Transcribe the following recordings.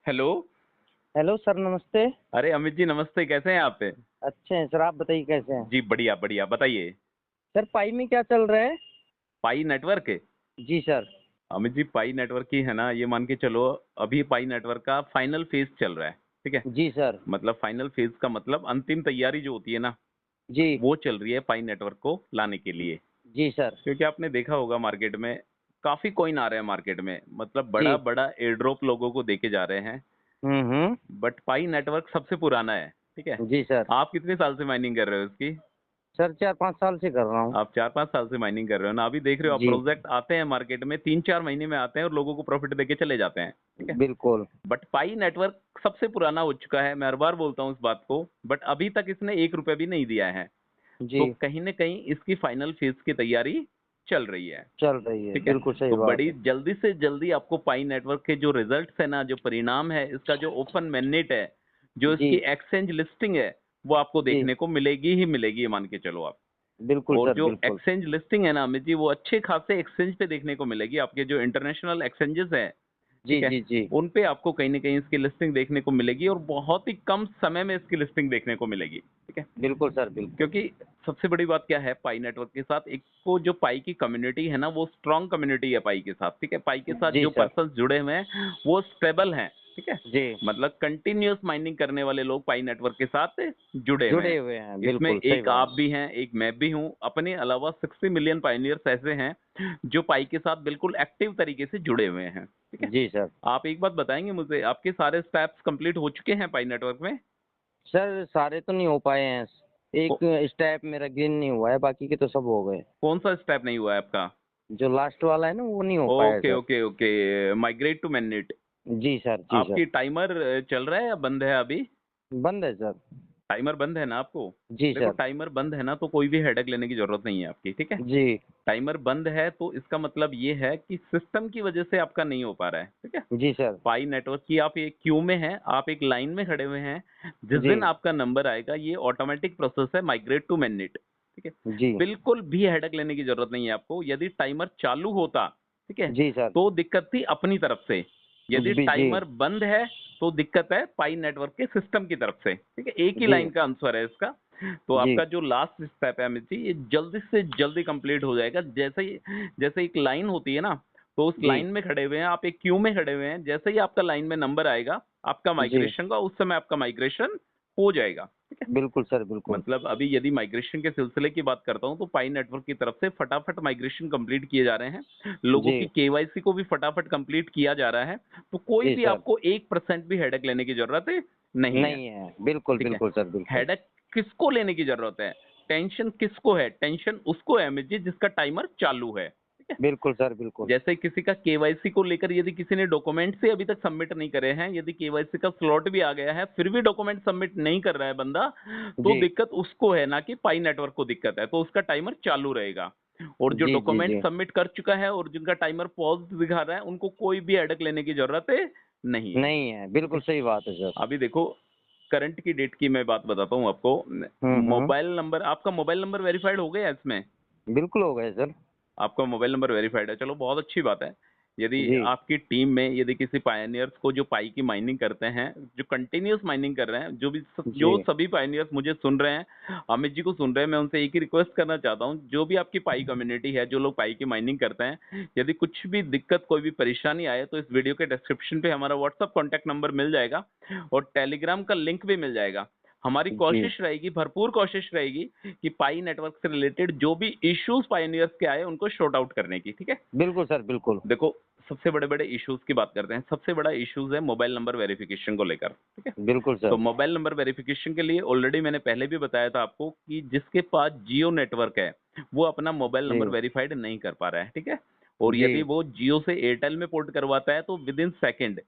Hello. Hello sir, नमस्ते। अरे अमित जी नमस्ते, कैसे हैं आप? अच्छे हैं सर, आप बताइए कैसे हैं? जी बढ़िया बढ़िया, बताइए। सर पाई में क्या चल रहा है? पाई नेटवर्क। जी सर। अमित जी पाई नेटवर्क की है ना, ये मान के चलो। अभी पाई नेटवर्क का फाइनल फेज चल रहा है। ठीक है। जी सर। मतलब फाइनल फेज का मतलब अंतिम तैयारी जो होती है ना, जी। वो चल रही है पाई नेटवर्क को लाने के लिए। जी सर। क्योंकि आपने देखा होगा मार्केट में काफी कॉइन आ रहे हैं मार्केट में, मतलब बड़ा जी। बड़ा एयर ड्रॉप लोगों को देके जा रहे हैं। हम्म। बट पाई नेटवर्क सबसे पुराना है। ठीक है। जी सर। आप कितने साल से माइनिंग कर रहे हो इसकी? सर 4-5 साल से कर रहा हूँ। आप 4-5 साल से माइनिंग कर रहे हो ना, अभी देख रहे हो आप जी। प्रोजेक्ट आते हैं मार्केट में 3-4 महीने में आते हैं और लोगों को प्रॉफिट देके चले जाते हैं। ठीक है। बिल्कुल। बट पाई नेटवर्क सबसे पुराना हो चुका है, मैं हर बार बोलता हूँ इस बात को, बट अभी तक इसने 1 रुपया भी नहीं दिया है। जी। तो कहीं ना कहीं इसकी फाइनल फेज की तैयारी चल रही है। चल रही है, ठीक है। बिल्कुल सही तो बात बड़ी है। जल्दी से जल्दी आपको पाई नेटवर्क के जो रिजल्ट्स है ना, जो परिणाम है, इसका जो ओपन मैंडेट है, जो जी। इसकी एक्सचेंज लिस्टिंग है, वो आपको जी। देखने को मिलेगी ही मिलेगी, ये मान के चलो आप। बिल्कुल और सर, जो बिल्कुल। एक्सचेंज लिस्टिंग है ना अमित जी, वो अच्छे खासे एक्सचेंज पे देखने को मिलेगी, आपके जो इंटरनेशनल एक्सचेंजेस हैं। जी ठीक है। जी जी। उन पे आपको कहीं ना कहीं इसकी लिस्टिंग देखने को मिलेगी और बहुत ही कम समय में इसकी लिस्टिंग देखने को मिलेगी। ठीक है। बिल्कुल सर, बिल्कुल। क्योंकि सबसे बड़ी बात क्या है पाई नेटवर्क के साथ, एक को जो पाई की कम्युनिटी है ना, वो स्ट्रांग कम्युनिटी है पाई के साथ। ठीक है। पाई के साथ जी जो सर। पर्सन जुड़े हुए हैं वो स्टेबल हैं। ठीक है। जी। मतलब कंटिन्यूअस माइनिंग करने वाले लोग पाई नेटवर्क के साथ जुड़े हुए जुड़े हैं। हुए हैं, इसमें बिल्कुल सही एक बात। आप भी हैं, एक मैं भी हूं, अपने अलावा 60 मिलियन पाइनियर्स ऐसे हैं जो पाई के साथ बिल्कुल एक्टिव तरीके से जुड़े हुए हैं। ठीक है। जी सर। आप एक बात बताएंगे मुझे, आपके सारे स्टेप्स कंप्लीट हो चुके हैं पाई नेटवर्क में? सर सारे तो नहीं हो पाए हैं। एक को, स्टेप मेरा गेन नहीं हुआ है, बाकी के तो सब हो गए। कौन सा स्टेप नहीं हुआ है आपका? जो लास्ट वाला है ना, वो नहीं हो पाया है okay sir. Okay okay, migrate to mainnet. जी सर, जी सर। आपकी टाइमर चल रहा है या बंद है अभी? बंद है सर। टाइमर बंद है ना आपको? जी देखो सर। टाइमर बंद है ना, तो कोई भी हेडेक लेने की जरूरत नहीं है आपकी। ठीक है। जी। टाइमर बंद है तो इसका मतलब ये है कि सिस्टम की वजह से आपका नहीं हो पा रहा है। ठीक है। जी सर। पाई नेटवर्क की आप एक क्यू में हैं, आप एक लाइन में खड़े हुए हैं। जिस जी। दिन आपका नंबर आएगा, ये ऑटोमेटिक प्रोसेस है माइग्रेट टू मैननेट। ठीक है। जी। बिल्कुल भी हेडेक लेने की जरूरत नहीं है आपको। यदि टाइमर चालू होता, ठीक है, जी सर। तो दिक्कत थी अपनी तरफ से। यदि जी। टाइमर बंद है तो दिक्कत है पाई नेटवर्क के सिस्टम की तरफ से। ठीक है। एक ही जी। लाइन का आंसर है इसका। तो जी। आपका जो लास्ट स्टेप है अमित जी, ये जल्दी से जल्दी कंप्लीट हो जाएगा। जैसे एक लाइन होती है ना, तो उस जी। लाइन में खड़े हुए हैं आप, एक क्यू में खड़े हुए हैं, जैसे ही आपका लाइन में नंबर आएगा आपका जी। माइग्रेशन का, उस समय आपका माइग्रेशन हो जाएगा। ठीक है। बिल्कुल सर, बिल्कुल। मतलब अभी यदि माइग्रेशन के सिलसिले की बात करता हूं, तो पाई नेटवर्क की तरफ से फटाफट माइग्रेशन कंप्लीट किए जा रहे हैं। लोगों जी। की केवाईसी को भी फटाफट कंप्लीट किया जा रहा है। तो कोई जी भी सर। आपको 1% भी हेडेक लेने की जरूरत नहीं है। नहीं है, बिल्कुल ठीक है। बिल्कुल सर, बिल्कुल। हेडेक किसको लेने की जरूरत है? टेंशन किसको है? टेंशन उसको है अमित जी जिसका टाइमर चालू है। ठीक है। बिल्कुल सर, बिल्कुल। जैसे किसी का केवाईसी को लेकर यदि किसी ने डॉक्यूमेंट से अभी तक सबमिट नहीं करे हैं, यदि केवाईसी का स्लॉट भी आ गया है फिर भी डॉक्यूमेंट सबमिट नहीं कर रहा है बंदा, तो जी। दिक्कत उसको है, ना कि पाई नेटवर्क को दिक्कत है। तो उसका टाइमर चालू रहेगा। और जो जी जी डॉक्यूमेंट जी। सबमिट कर चुका है और जिनका टाइमर पॉज दिखा रहा है, उनको कोई भी हेडेक लेने की जरूरत नहीं है। नहीं है, ठीक बिल्कुल है। सही बात है सर। अभी देखो, करंट की डेट की मैं बात बताता हूँ आपको। हम्म। मोबाइल नंबर, आपका मोबाइल नंबर वेरीफाइड हो गया इसमें? बिल्कुल हो गए सर। आपका मोबाइल नंबर वेरीफाइड है, चलो बहुत अच्छी बात है। यदि जी। आपकी टीम में यदि किसी पायनियर्स को जो पाई की माइनिंग करते हैं, जो कंटिन्यूअस माइनिंग कर रहे हैं, जो जी। सभी पायनियर्स मुझे सुन रहे हैं, अमित जी को सुन रहे हैं, मैं उनसे एक ही रिक्वेस्ट करना चाहता हूं, जो भी आपकी पाई कम्युनिटी है, जो लोग पाई की माइनिंग करते हैं, यदि कुछ भी दिक्कत, कोई भी परेशानी आए, तो इस वीडियो के डिस्क्रिप्शन पे हमारा व्हाट्सअप कॉन्टैक्ट नंबर मिल जाएगा और टेलीग्राम का लिंक भी मिल जाएगा। हमारी जी। कोशिश रहेगी, भरपूर कोशिश रहेगी कि पाई नेटवर्क से रिलेटेड जो भी इश्यूज पायनियर्स के आए उनको शॉर्ट आउट करने की। ठीक है। बिल्कुल सर, बिल्कुल। देखो, सबसे बड़े बड़े इश्यूज की बात करते हैं। सबसे बड़ा इश्यूज है मोबाइल नंबर वेरिफिकेशन को लेकर। ठीक है। बिल्कुल तो सर। मोबाइल नंबर वेरिफिकेशन के लिए ऑलरेडी मैंने पहले भी बताया था आपको कि जिसके पास जियो नेटवर्क है वो अपना मोबाइल जी। नंबर वेरीफाइड नहीं कर पा रहा है। ठीक है। और जी। यदि वो जियो से एयरटेल में पोर्ट करवाता है तो विद इन सेकेंड,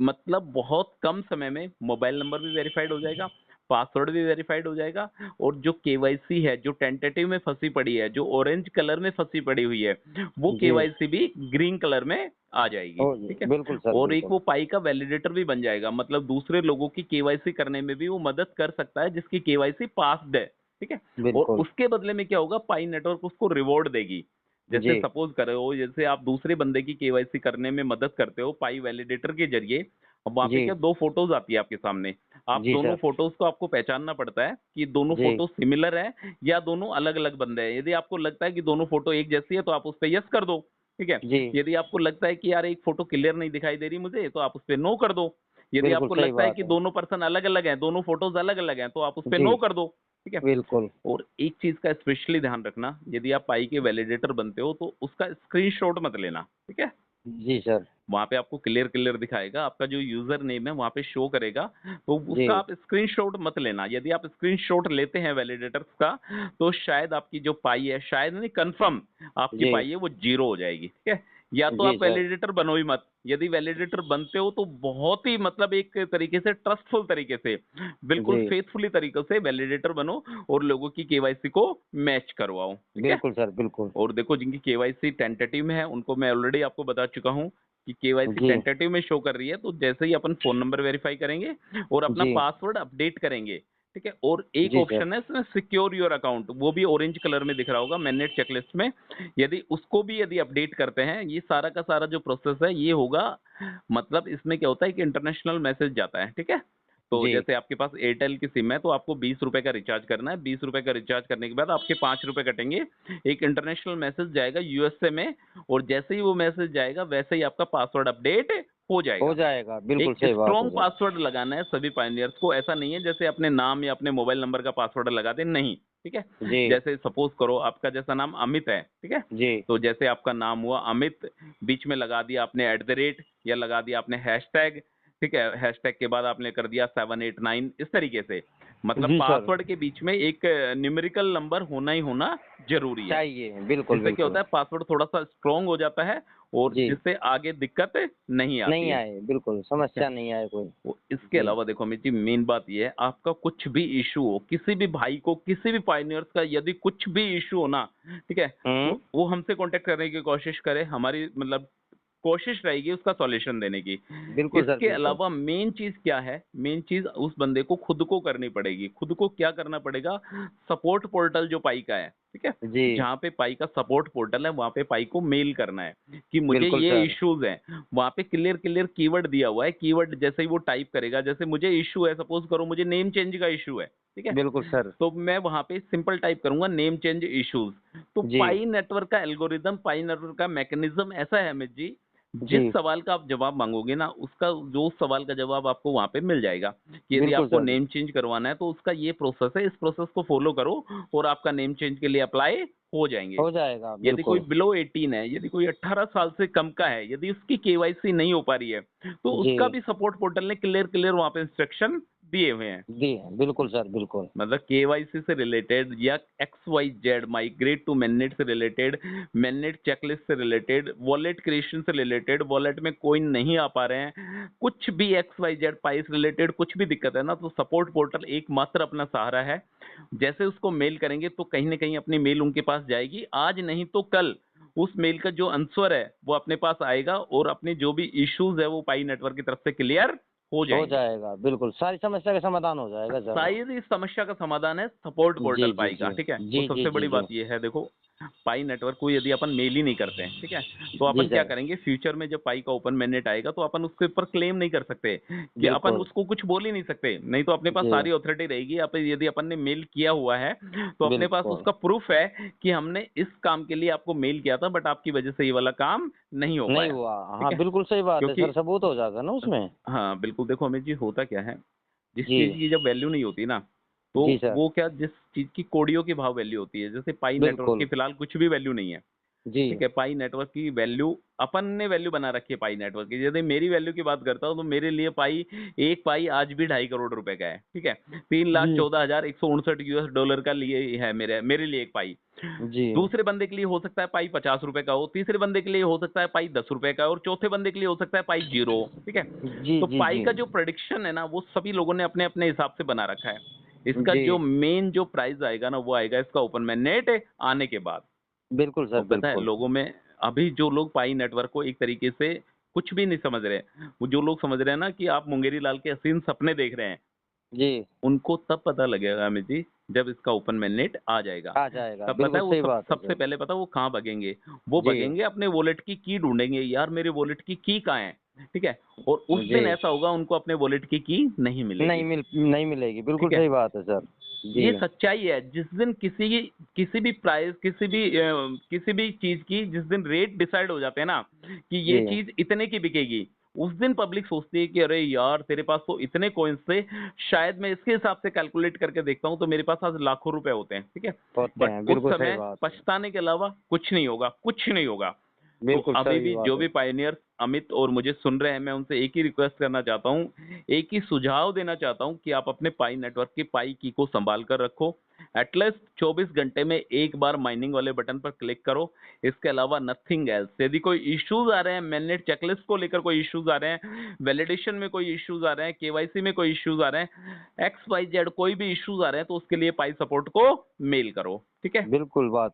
मतलब बहुत कम समय में मोबाइल नंबर भी वेरीफाइड हो जाएगा, पासवर्ड भी वेरीफाइड हो जाएगा, और जो केवाईसी है, जो टेंटेटिव में फंसी पड़ी है, जो ऑरेंज कलर में फंसी पड़ी हुई है, वो जी। केवाईसी भी ग्रीन कलर में आ जाएगी। ओ, ठीक है। बिल्कुल सर, और एक बिल्कुल। वो पाई का वैलिडेटर भी बन जाएगा, मतलब दूसरे लोगों की केवाईसी करने में भी वो मदद कर सकता है जिसकी केवाईसी पास्ड है। ठीक है। और बिल्कुल। उसके बदले में क्या होगा, पाई नेटवर्क उसको रिवॉर्ड देगी। जैसे जी। सपोज करो, जैसे आप दूसरे बंदे की केवाईसी करने में मदद करते हो पाई वैलिडेटर के जरिए, अब वहाँ पे जी क्या 2 फोटोज़ आती है आपके सामने। आप जी दोनों सर। फोटोज़ को आपको पहचानना पड़ता है कि दोनों जी फोटो सिमिलर है या दोनों अलग-अलग बंदे हैं। यदि आपको लगता है कि दोनों फोटो एक जैसी है तो आप उस पे यस कर दो, ठीक है? जी यदि आपको लगता है कि यार एक फोटो क्लियर नहीं दिखाई दे रही मुझे तो आप उस पे नो कर दो। यदि बिल्कुल आपको सही लगता है कि बात है। दोनों पर्सन अलग-अलग हैं, दोनों फोटोज़ अलग-अलग हैं तो आप उस पे जी नो कर दो, ठीक है? बिल्कुल। और एक चीज़ का स्पेशली ध्यान रखना, यदि आप पाई के वैलिडेटर बनते हो तो उसका स्क्रीनशॉट मत लेना, ठीक है? जी सर। वहाँ पे आपको क्लियर दिखाएगा, आपका जो यूज़र नेम है वहाँ पे शो करेगा, तो जी उसका आप स्क्रीनशॉट मत लेना। यदि आप स्क्रीनशॉट लेते हैं वैलिडेटर्स का, तो शायद आपकी जो पाई है, शायद नहीं कन्फर्म आपकी जी पाई है वो 0 हो जाएगी, ठीक है? या तो जी आप सर। वैलिडेटर बनो ही मत। यदि वैलिडेटर बनते हो तो बहुत ही मतलब एक तरीके से ट्रस्टफुल तरीके से, बिल्कुल जी फेथफुली तरीके से वैलिडेटर बनो और लोगों की केवाईसी को मैच करवाओ, ठीक है? बिल्कुल सर, बिल्कुल। और देखो जिनकी केवाईसी टेंटेटिव में है, उनको मैं ऑलरेडी आपको बता चुका हूँ कि केवाईसी जी टेंटेटिव में शो कर रही है, तो जैसे ही अपन फ़ोन नंबर वेरीफ़ाई करेंगे और अपना जी पासवर्ड अपडेट करेंगे, ठीक है? और एक जी सर। ऑप्शन है इसमें सिक्योर योर अकाउंट, वो भी ऑरेंज कलर में दिख रहा होगा मैनेट चेकलिस्ट में। यदि उसको भी यदि अपडेट करते हैं, ये सारा का सारा जो प्रोसेस है, ये होगा मतलब इसमें क्या होता है कि इंटरनेशनल मैसेज जाता है, ठीक है? तो जी जैसे आपके पास एयरटेल की सिम है, तो आपको ₹20 का रिचार्ज करना है, ₹20 का रिचार्ज करने के बाद आपके ₹5 कटेंगे। एक इंटरनेशनल मैसेज जाएगा यूएसए में और जैसे ही वो मैसेज जाएगा, वैसे ही आपका पासवर्ड अपडेट हो हो जाएगा। जाएगा, बिल्कुल एक सही बात है स्ट्रॉन्ग सर। पासवर्ड लगाना है सभी पायनियर्स को, ऐसा नहीं है जैसे अपने नाम या अपने मोबाइल नंबर का पासवर्ड लगा दें, नहीं, ठीक है? जी जैसे सपोज़ करो आपका जैसा नाम अमित है, ठीक है? जी तो जैसे आपका नाम हुआ अमित, बीच में लगा दिया आपने एट द रेट या लगा दिया आपने हैशटैग, ठीक है? हैशटैग के बाद आपने कर दिया 789 इस तरीके से। मतलब जी सर। पासवर्ड के बीच में एक न्यूमेरिकल नंबर होना ही होना ज़रूरी है। चाहिए, बिल्कुल इससे क्या होता बिल्कुल। है पासवर्ड थोड़ा-सा स्ट्रॉन्ग हो जाता है और जी जिससे आगे दिक्कत नहीं आती नहीं है, आए, बिल्कुल ठीक है? समस्या नहीं आए कोई। वो इसके जी अलावा देखो अमित जी मेन बात ये है आपका कुछ भी इशू हो किसी भी भाई को किसी भी पायनियर्स का यदि कुछ भी इशू हो ना ठीक है हम्म। तो वो हमसे कांटेक्ट करने की कोशिश करे हमारी मतलब कोशिश रहेगी उसका सॉल्यूशन देने की। बिल्कुल सर, इसके बिल्कुल। अलावा मेन चीज क्या है मेन चीज उस बंदे को खुद को करनी पड़ेगी खुद को क्या करना पड़ेगा सपोर्ट पोर्टल जो पाई का है ठीक है जी जहाँ पे पाई का सपोर्ट पोर्टल है वहाँ पे पाई को मेल करना है कि मुझे बिल्कुल ये सर। इश्यूज हैं वहाँ पे क्लियर क्लियर कीवर्ड दिया हुआ है कीवर्ड जैसे ही वो टाइप करेगा जैसे मुझे इशू है सपोज करो मुझे नेम चेंज का इशू है ठीक है बिल्कुल सर। तो मैं वहाँ पे सिंपल टाइप करूंगा नेम चेंज इश्यूज तो जी पाई नेटवर्क का एल्गोरिदम पाई नेटवर्क का मैकेनिज्म ऐसा है अमित जी जिस जी सवाल का आप जवाब मांगोगे ना उसका जो उस सवाल का जवाब आपको वहाँ पे मिल जाएगा कि यदि बिल्कुल आपको सर। नेम चेंज करवाना है तो उसका ये प्रोसेस है इस प्रोसेस को फॉलो करो और आपका नेम चेंज के लिए अप्लाई हो जाएंगे हो जाएगा, यदि कोई बिल्कुल। बिलो 18 है यदि कोई 18 साल से कम का है यदि उसकी केवाईसी नहीं हो पा रही है तो जी उसका भी सपोर्ट पोर्टल ने क्लियर क्लियर वहाँ पे इंस्ट्रक्शन दिए हुए हैं जी बिल्कुल सर, बिल्कुल। मतलब केवाईसी से रिलेटेड या X Y Z migrate to mainnet से रिलेटेड मैनेट चेकलिस्ट से रिलेटेड वॉलेट क्रिएशन से रिलेटेड वॉलेट में कोइन नहीं आ पा रहे हैं कुछ भी एक्स वाई जेड पाई से रिलेटेड कुछ भी दिक्कत है ना तो सपोर्ट पोर्टल एकमात्र अपना सहारा है जैसे उसको मेल करेंगे तो कहीं ना कहीं अपनी मेल उनके पास जाएगी आज नहीं तो कल उस मेल का जो आंसर है वो अपने पास आएगा और अपने जो भी इश्यूज है वो पाई नेटवर्क की तरफ से क्लियर हो हो जाएंगे जाएगा, बिल्कुल। सारी समस्या का समाधान हो जाएगा सर। शायद इस समस्या का समाधान है सपोर्ट जी पोर्टल जी पाई का जी ठीक है वो जी जी सबसे जी बड़ी जी बात ये है देखो पाई नेटवर्क को यदि अपन मेल ही नहीं करते हैं ठीक है तो जी अपन क्या सर। करेंगे फ्यूचर में जब पाई का ओपन मैनेट आएगा तो अपन उसके ऊपर क्लेम नहीं कर सकते कि अपन बिल्कुल। उसको कुछ बोल ही नहीं सकते नहीं तो अपने पास जी सारी अथॉरिटी रहेगी यदि अपन ने मेल किया हुआ है तो अपने पास बिल्कुल। उसका प्रूफ है कि हमने इस काम के लिए आपको मेल किया था बट आपकी वजह से ये वाला काम नहीं हो नहीं पाया हुआ। ठीक हाँ, है बिल्कुल सही बात है क्योंकि सर, सबूत हो जाएगा ना उसमें। हाँ बिल्कुल देखो अमित जी होता क्या है जिस जी चीज की जब वैल्यू नहीं होती ना तो जी सर। वो क्या जिस चीज की कोडियों की भाव वैल्यू होती है जैसे पाई नेटवर्क की बिल्कुल। फिलहाल कुछ भी वैल्यू नहीं है जी ठीक है पाई नेटवर्क की वैल्यू अपन ने वैल्यू बना रखी है पाई नेटवर्क की यदि मेरी वैल्यू की बात करता हूँ तो मेरे लिए पाई एक पाई आज भी 2.5 करोड़ रुपए का है ठीक है तीन लाख जी चौदह हजार एक सौ उनसठ यूएस डॉलर का लिए है मेरे मेरे लिए एक पाई जी दूसरे बंदे के लिए हो सकता है पाई 50 रुपए का हो तीसरे बंदे के लिए हो सकता है पाई 10 रुपए का और चौथे बंदे के लिए हो सकता है पाई 0 ठीक है जी तो जी पाई जी का जो प्रेडिक्शन है ना वो सभी लोगों ने अपने अपने हिसाब से बना रखा है इसका जी जो मेन जो प्राइस आएगा ना वो आएगा इसका ओपन में नेट आने के बाद बिल्कुल सर, और पता है बिल्कुल। लोगों में अभी जो लोग पाई नेटवर्क को एक तरीके से कुछ भी नहीं समझ रहे वो जो लोग समझ रहे हैं ना कि आप मुंगेरी लाल के हसीन सपने देख रहे हैं जी उनको तब पता लगेगा अमित जी जब इसका ओपन मेननेट आ जाएगा। आ जाएगा, तब पता है बिल्कुल वो सही बात है सबसे सर। पहले पता है वो कहाँ भगेंगे? वो जी। भगेंगे अपने वॉलेट की ढूंढेंगे, यार मेरे वॉलेट की कहाँ है, ठीक है? और उस जी। दिन ऐसा होगा उनको अपने वॉलेट की नहीं मिलेगी, नहीं मिलेगी, बिल्कुल ठीक है? सही बात है सर। जी। ये सच्चाई है। जिस दिन किसी भी प्राइस, किसी भी चीज की जिस दिन रेट डिसाइड हो जाते हैं ना कि ये जी। चीज इतने की बिकेगी, उस दिन पब्लिक सोचती है कि अरे यार तेरे पास तो इतने कॉइन्स थे, शायद मैं इसके हिसाब से कैलकुलेट करके देखता हूँ तो मेरे पास आज लाखों रुपए होते हैं, ठीक है? होते बट हैं, उस बिल्कुल सही समय बात है। पछताने के अलावा कुछ नहीं होगा, कुछ नहीं होगा। तो बिल्कुल अभी सही भी बात जो है। भी पायनियर्स अमित और मुझे सुन रहे हैं, मैं उनसे एक ही रिक्वेस्ट करना चाहता हूँ, एक ही सुझाव देना चाहता हूँ कि आप अपने पाई नेटवर्क की पाई की को संभाल कर रखो। एटलीस्ट 24 घंटे में एक बार माइनिंग वाले बटन पर क्लिक करो। इसके अलावा नथिंग एल्स। यदि कोई इश्यूज आ रहे हैं, मैनेट चेकलिस्ट को लेकर कोई इश्यूज आ रहे हैं, वैलिडेशन में कोई इश्यूज आ रहे हैं, केवाईसी में कोई इश्यूज आ रहे हैं, एक्स वाई जेड कोई भी इश्यूज आ रहे हैं, तो उसके लिए पाई सपोर्ट को मेल करो, ठीक है? बिल्कुल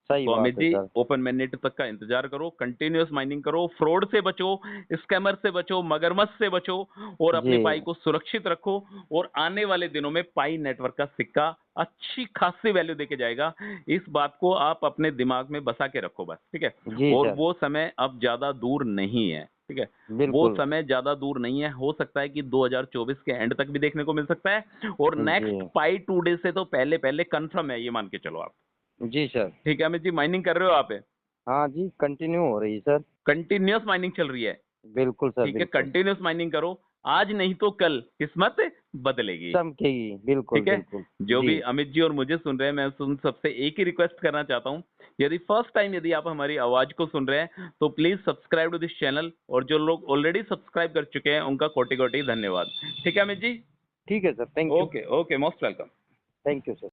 सही तो अमित बात है जी, सर। ओपन मैंडेट तक का इंतजार करो, कंटिन्यूअस माइनिंग करो, फ्रॉड से बचो, स्कैमर से बचो, मगरमच्छ से बचो, और जी। अपने पाई को सुरक्षित रखो। और आने वाले दिनों में पाई नेटवर्क का सिक्का अच्छी खासी वैल्यू देके जाएगा। इस बात को आप अपने दिमाग में बसा के रखो बस, ठीक है? जी और सर। वो समय अब ज्यादा दूर नहीं है, ठीक है? वो बिल्कुल। समय ज्यादा दूर नहीं है, हो सकता है कि 2024 के एंड तक भी देखने को मिल सकता है, और जी। नेक्स्ट पाई 2 डे से तो पहले पहले कंफर्म है, ये मान के चलो आप। जी सर। ठीक है अमित जी, माइनिंग कर रहे हो आप? हाँ जी, कंटिन्यू हो रही है सर। कंटिन्यूअस माइनिंग चल रही है, बिल्कुल सर, ठीक है? बिल्कुल। कंटिन्यूअस माइनिंग करो, आज नहीं तो कल किस्मत बदलेगी, चमकेगी, बिल्कुल, ठीक है? बिल्कुल। जो जी। भी अमित जी और मुझे सुन रहे हैं, मैं उन सबसे एक ही रिक्वेस्ट करना चाहता हूँ, यदि फर्स्ट टाइम यदि आप हमारी आवाज को सुन रहे हैं तो please subscribe to this channel, और जो लोग ऑलरेडी सब्सक्राइब कर चुके हैं उनका कोटि कोटि धन्यवाद। ठीक है अमित जी? ठीक है sir, thank you. Okay okay, most welcome. Thank you sir.